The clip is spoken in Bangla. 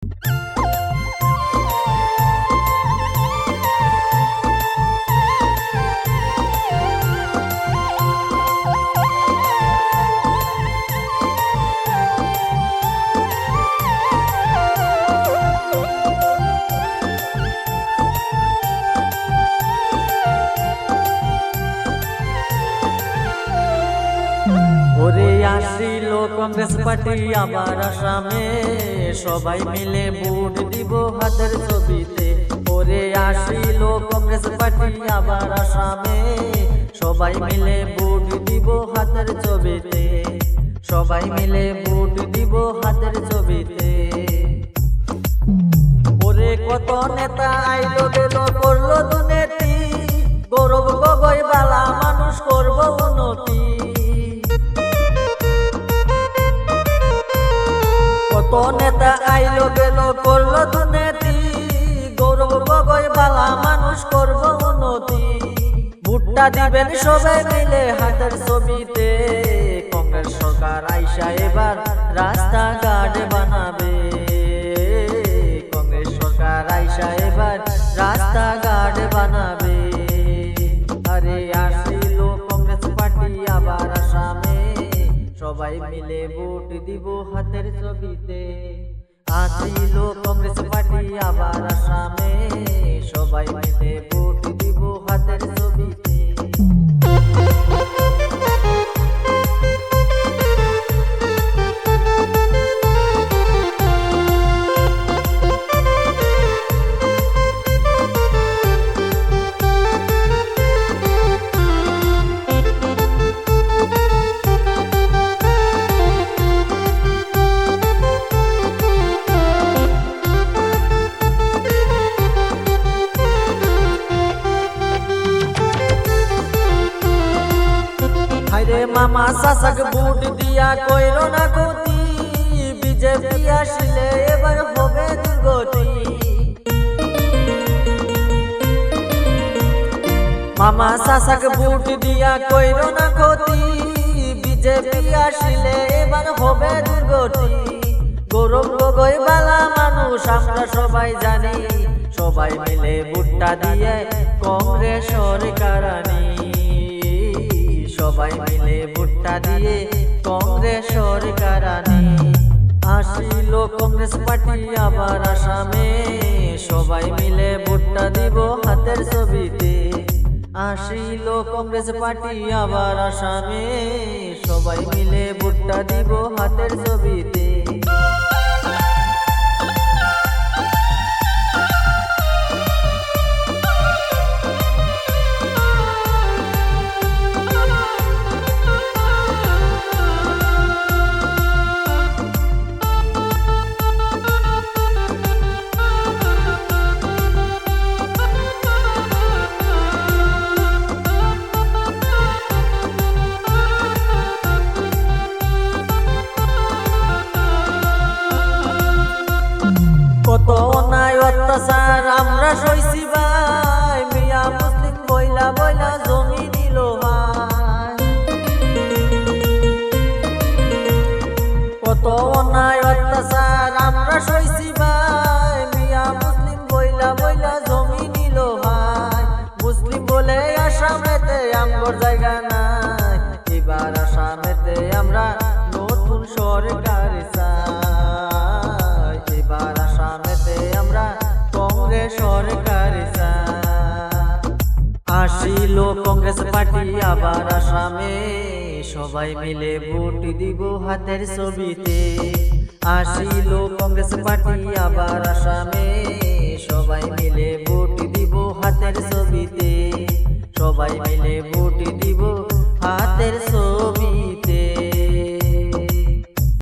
ওরে আসিল কংগ্রেস পার্টি আবার আসামে, সবাই মিলে ভোট দিব হাতের ছবিতে। ওরে আসিল কংগ্রেস পার্টি আবার আসামে, সবাই মিলে ভোট দিব হাতের ছবিতে। সবাই মিলে ভোট দিব হাতের ছবিতে। ওরে কত নেতা আইলো গেল করলো দুর্নীতি, গৌরব গগৈ বালা মানুষ করব উন্নতি। কত নেতা আইলো গেল করলো দুর্নীতি, গৌরব গগৈ বালা মানুষ করব উন্নতি। ভোটটা দিবেন সবাই মিলে হাতের ছবিতে, কংগ্রেস সরকার আইসা এবার রাস্তাঘাট বানাবে। কংগ্রেস সরকার আইসা এবার রাস্তাঘাট বানাবে। আরে আসিল কংগ্রেস পার্টি আবার আসামে, সবাই মিলে ভোট দিব হাতের ছবিতে। আসিল কংগ্রেস পার্টি আবার আসামে, সবাই মিলে ভোট দিব হাতের ছবিতে। হায়রে মামা শাসক ভোট দিয়া কইরো না গতি, বিজেপি আসলে এবার হবে দুর্গতি। মামা শাসক ভোট দিয়া কইরো না গতি, বিজেপি আসলে এবার হবে দুর্গতি। গৌরব গগৈ বালা মানুষ আমরা সবাই জানি, সবাই মিলে ভোটটা দিয়ে কংগ্রেস সরকার আনি। সবাই মিলে ভোটটা দিয়ে কংগ্রেস সরকার আনি। আসিল কংগ্রেস পার্টি আবার আসামে, সবাই মিলে ভোটটা দিব হাতের ছবিতে। আসিল কংগ্রেস পার্টি আবার আসামে, সবাই মিলে ভোটটা দিব হাতের ছবিতে। কত অন্যায় অত্যাচার আমরা সইছি ভাই, মিয়া মুসলিম বইলা বইলা জমি দিল ভাই। কত অন্যায় অত্যাচার আমরা সইছি ভাই, মিয়া মুসলিম বইলা বইলা জমি নিল ভাই। মুসলিম বলে আসামেতে আমগর জায়গা নাই, এবার আসামেতে আমরা নতুন সরকার চাই। এবার আসামেতে আমরা কংগ্রেস সরকার চাই। আসিল কংগ্রেস পার্টি আবার আসামে, সবাই মিলে ভোট দিব হাতের ছবিতে। আসিল কংগ্রেস পার্টি আবার আসামে, সবাই মিলে ভোট দিব হাতের ছবিতে। সবাই মিলে ভোট